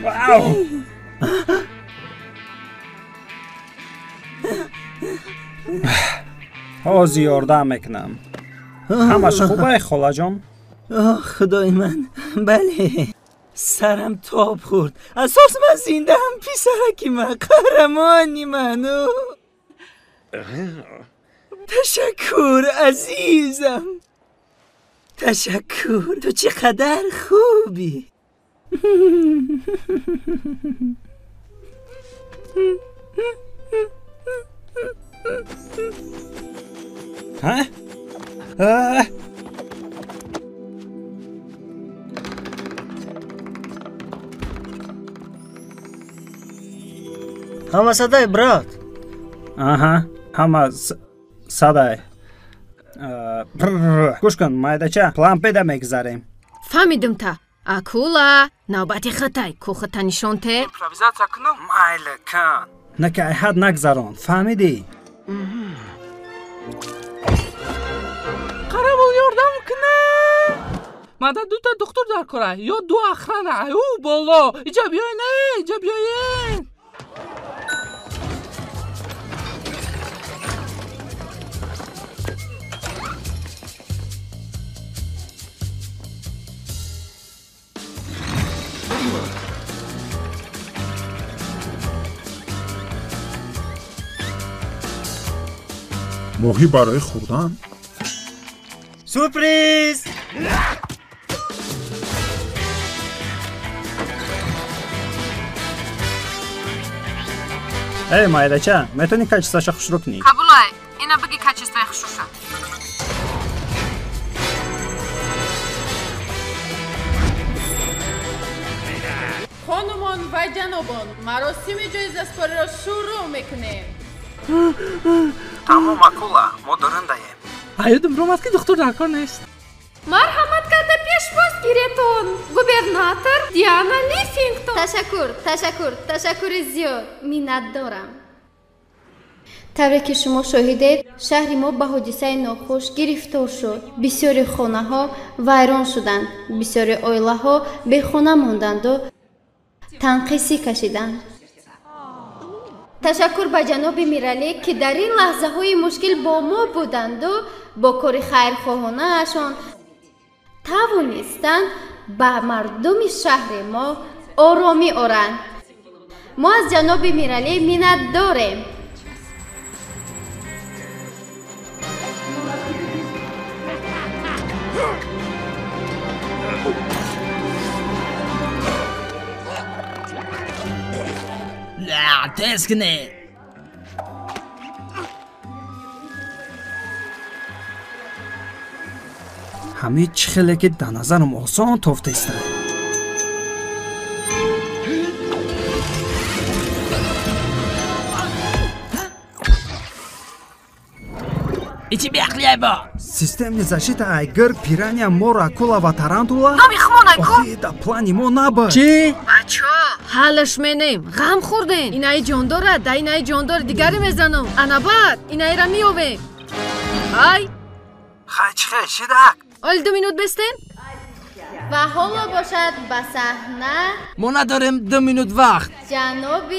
واو حاضی یاردم میکنم همش خوبه خاله جان؟ خدای من بله سرم تاب خورد اساس من زنده هم پیسرکی من قهرمانی منو تشکر عزیزم تشکر تو چقدر خوبی ها؟ همه صدای برات آها همه صدای گوش کن مایدچه پلان پیدا میگذاریم فهمیدم تا اکولا نوبتی خطای کو خطا نشونته امپرویزاتیا کنم مایل کن نکه حد نگذارون فهمیدی؟ قربون یاردم کنه ماده دو تا دکتر در کاره یا دو اخرانه او بالا اینجا بیاین اینجا بیاین ماهی برای خوردن؟ سورپریز ای مایدچه میتونی کچستاشو خوش رو کنی؟ قبولای اینا بگی کچستای خوشوشا خانمان و جنابان مراسم جایزه سپاری را شروع میکنیم تمام اکولا ما دارنداییم ایادم رومد که دکتر در کار نیست مرحمت کرده پیش باز گیرتون گوبرناتور دیانا لیفینگتون تشکر زیاد مینت دارم طوری که شما شاهدید شهر ما به حادثه ناخوش گرفتار شد بسیاری خانه ها ویران شدند بسیاری عائله ها بی خانه ماندند و تنقیصی کشیدند تشکر به جناب میرالی که در این لحظه های مشکل با ما بودند و با کار خیرخواهانه اشان توانستند به مردم شهر ما آرامی آورند ما از جناب میرالی منت داریم نه تست کنه همه چی خیلی که در نظرم آسان توفته است ایچی بیخلیه با Систем не защита айгыр, пиранья, мор, акула ва тарантула? نمیخوانه کو Охи, да плани мо набад. چی؟ بچه حالش منیم غم خوردین اینای جان داره دا اینای جان داره دیگری میزنم انا بعد اینای را میویم های خیچ شدک آل 2 مینوت بستین و حالا باشد به صحنه ما نداریم 2 مینوت وقت جناب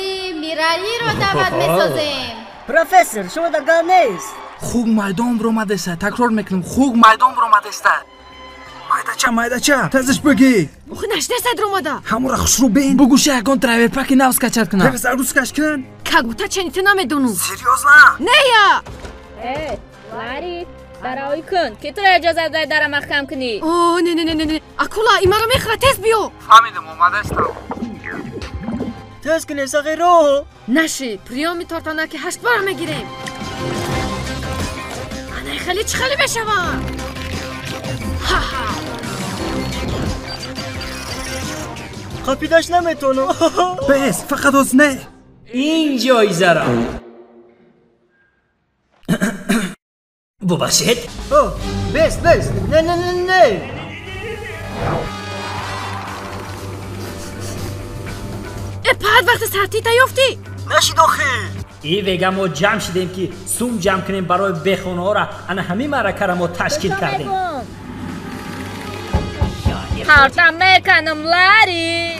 میرالی را دعوت میسازیم پروفسور شما در کار نیست خوب میدان برآمده است تکرار میکنم خوب میدان برآمده است Майдача, тезиш беги. اوخی نشته صدر اومده Ҳамора хушрӯ бин. بگو شهگان ترایور پاکی نوز کچر کنم Тевис арускаш кун. کگو تا چنیتی نمیدونم سریوزنا نه لاری برای کن که تو را اجازه داری در محکم کنی اوه نه اکولا ایما رو میخواه تیز بیو فهمیدم اومده استم تست کنه ساقی رو نشی پریامی تارتانه که 8 بار میگیریم انا خیلی چی خیلی بشوم خپیداش نمیتونم Бес, фақат оз не. این جایزه را ببخشید بس نه بعد وقت سرتی تایفتی نشید آخه ای وگه ما جمع شدیم که سوم جمع کنیم برای بخونه ها را انا همین معرکه را ما تشکیل کردیم پرتم میکنم لاری